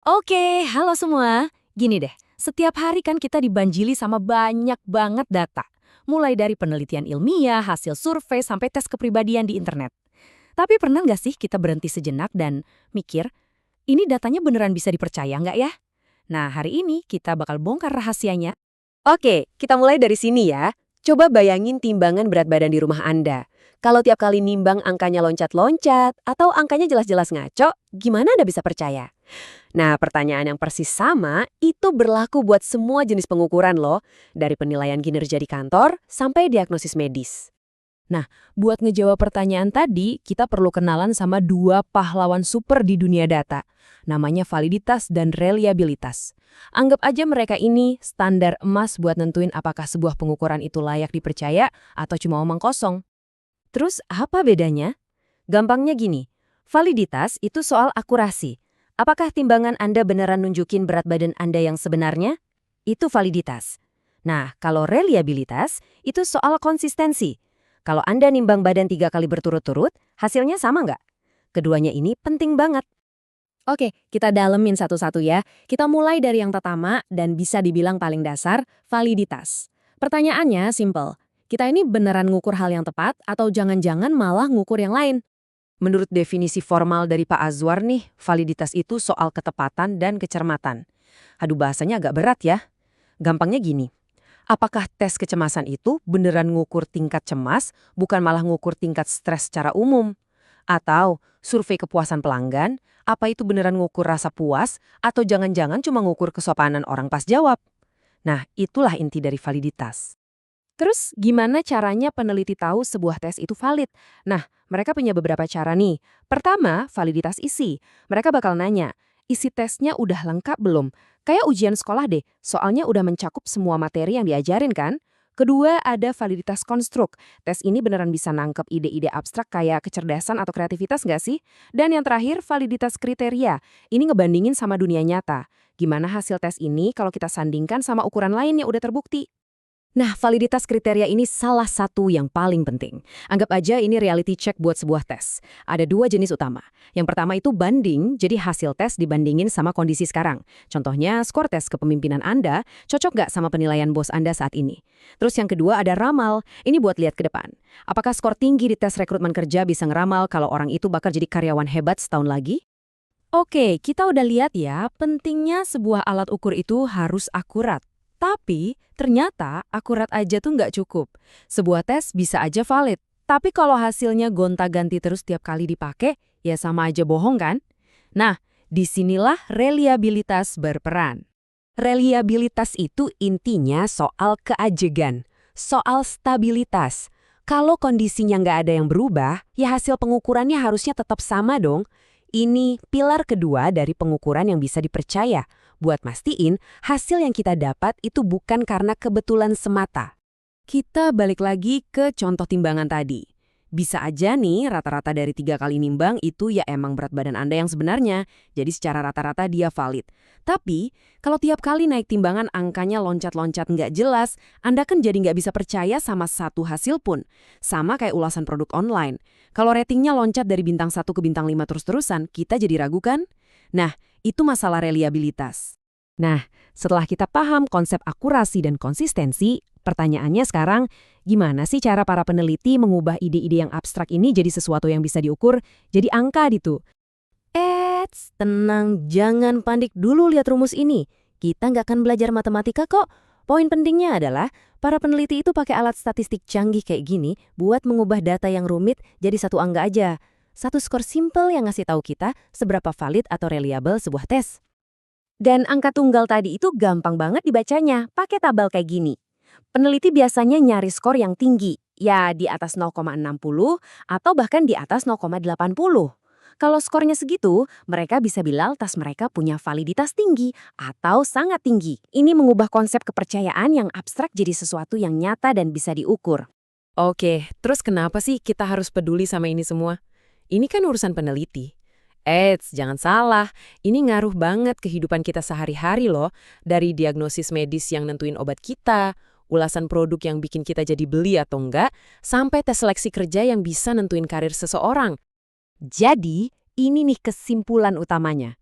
Oke, halo semua. Gini deh, setiap hari kan kita dibanjili sama banyak banget data. Mulai dari penelitian ilmiah, hasil survei, sampai tes kepribadian di internet. Tapi pernah nggak sih kita berhenti sejenak dan mikir, ini datanya beneran bisa dipercaya nggak ya? Nah, hari ini kita bakal bongkar rahasianya. Oke, kita mulai dari sini ya. Coba bayangin timbangan berat badan di rumah Anda. Kalau tiap kali nimbang angkanya loncat-loncat atau angkanya jelas-jelas ngaco, gimana Anda bisa percaya? Nah, pertanyaan yang persis sama itu berlaku buat semua jenis pengukuran loh, dari penilaian kinerja di kantor sampai diagnosis medis. Nah, buat ngejawab pertanyaan tadi, kita perlu kenalan sama dua pahlawan super di dunia data. Namanya validitas dan reliabilitas. Anggap aja mereka ini standar emas buat nentuin apakah sebuah pengukuran itu layak dipercaya atau cuma omong kosong. Terus apa bedanya? Gampangnya gini, validitas itu soal akurasi. Apakah timbangan Anda beneran nunjukin berat badan Anda yang sebenarnya? Itu validitas. Nah, kalau reliabilitas, itu soal konsistensi. Kalau Anda nimbang badan 3 kali berturut-turut, hasilnya sama nggak? Keduanya ini penting banget. Oke, kita dalemin satu-satu ya. Kita mulai dari yang pertama dan bisa dibilang paling dasar, validitas. Pertanyaannya simple. Kita ini beneran ngukur hal yang tepat atau jangan-jangan malah ngukur yang lain? Menurut definisi formal dari Pak Azwar nih, validitas itu soal ketepatan dan kecermatan. Aduh, bahasanya agak berat ya. Gampangnya gini, apakah tes kecemasan itu beneran ngukur tingkat cemas, bukan malah ngukur tingkat stres secara umum? Atau survei kepuasan pelanggan, apa itu beneran ngukur rasa puas, atau jangan-jangan cuma ngukur kesopanan orang pas jawab? Nah, itulah inti dari validitas. Terus gimana caranya peneliti tahu sebuah tes itu valid? Nah, mereka punya beberapa cara nih. Pertama, validitas isi. Mereka bakal nanya, isi tesnya udah lengkap belum? Kayak ujian sekolah deh, soalnya udah mencakup semua materi yang diajarin kan? Kedua, ada validitas konstruk. Tes ini beneran bisa nangkep ide-ide abstrak kayak kecerdasan atau kreativitas nggak sih? Dan yang terakhir, validitas kriteria. Ini ngebandingin sama dunia nyata. Gimana hasil tes ini kalau kita sandingkan sama ukuran lain yang udah terbukti? Nah, validitas kriteria ini salah satu yang paling penting. Anggap aja ini reality check buat sebuah tes. Ada dua jenis utama. Yang pertama itu banding, jadi hasil tes dibandingin sama kondisi sekarang. Contohnya, skor tes kepemimpinan Anda cocok nggak sama penilaian bos Anda saat ini. Terus yang kedua ada ramal, ini buat lihat ke depan. Apakah skor tinggi di tes rekrutmen kerja bisa ngeramal kalau orang itu bakal jadi karyawan hebat setahun lagi? Oke, kita udah lihat ya, pentingnya sebuah alat ukur itu harus akurat. Tapi, ternyata akurat aja tuh nggak cukup. Sebuah tes bisa aja valid. Tapi kalau hasilnya gonta-ganti terus tiap kali dipakai, ya sama aja bohong kan? Nah, disinilah reliabilitas berperan. Reliabilitas itu intinya soal keajegan, soal stabilitas. Kalau kondisinya nggak ada yang berubah, ya hasil pengukurannya harusnya tetap sama dong. Ini pilar kedua dari pengukuran yang bisa dipercaya, buat mastiin hasil yang kita dapat itu bukan karena kebetulan semata. Kita balik lagi ke contoh timbangan tadi. Bisa aja nih rata-rata dari 3 kali nimbang itu ya emang berat badan Anda yang sebenarnya. Jadi secara rata-rata dia valid. Tapi kalau tiap kali naik timbangan angkanya loncat-loncat nggak jelas, Anda kan jadi nggak bisa percaya sama satu hasil pun. Sama kayak ulasan produk online. Kalau ratingnya loncat dari bintang 1 ke bintang 5 terus-terusan, kita jadi ragu kan? Nah, itu masalah reliabilitas. Nah, setelah kita paham konsep akurasi dan konsistensi, pertanyaannya sekarang, gimana sih cara para peneliti mengubah ide-ide yang abstrak ini jadi sesuatu yang bisa diukur, jadi angka gitu? Tenang, jangan panik dulu lihat rumus ini. Kita nggak akan belajar matematika kok. Poin pentingnya adalah, para peneliti itu pakai alat statistik canggih kayak gini buat mengubah data yang rumit jadi satu angka aja. Satu skor simple yang ngasih tahu kita seberapa valid atau reliable sebuah tes. Dan angka tunggal tadi itu gampang banget dibacanya, pakai tabel kayak gini. Peneliti biasanya nyari skor yang tinggi, ya di atas 0,60 atau bahkan di atas 0,80. Kalau skornya segitu, mereka bisa bilang tas mereka punya validitas tinggi atau sangat tinggi. Ini mengubah konsep kepercayaan yang abstrak jadi sesuatu yang nyata dan bisa diukur. Oke, terus kenapa sih kita harus peduli sama ini semua? Ini kan urusan peneliti. Jangan salah, ini ngaruh banget kehidupan kita sehari-hari loh. Dari diagnosis medis yang nentuin obat kita, ulasan produk yang bikin kita jadi beli atau enggak, sampai tes seleksi kerja yang bisa nentuin karir seseorang. Jadi, ini nih kesimpulan utamanya.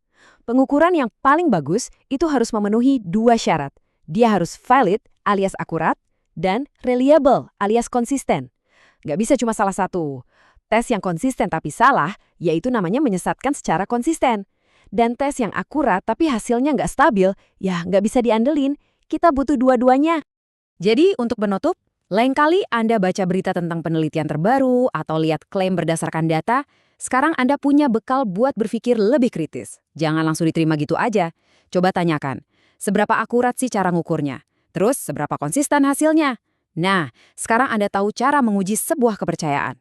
Pengukuran yang paling bagus itu harus memenuhi 2 syarat. Dia harus valid alias akurat, dan reliable alias konsisten. Nggak bisa cuma salah satu. Tes yang konsisten tapi salah, yaitu namanya menyesatkan secara konsisten. Dan tes yang akurat tapi hasilnya nggak stabil, ya nggak bisa diandelin. Kita butuh dua-duanya. Jadi untuk penutup, lain kali Anda baca berita tentang penelitian terbaru atau lihat klaim berdasarkan data, sekarang Anda punya bekal buat berpikir lebih kritis. Jangan langsung diterima gitu aja. Coba tanyakan, seberapa akurat sih cara ngukurnya? Terus seberapa konsisten hasilnya? Nah, sekarang Anda tahu cara menguji sebuah kepercayaan.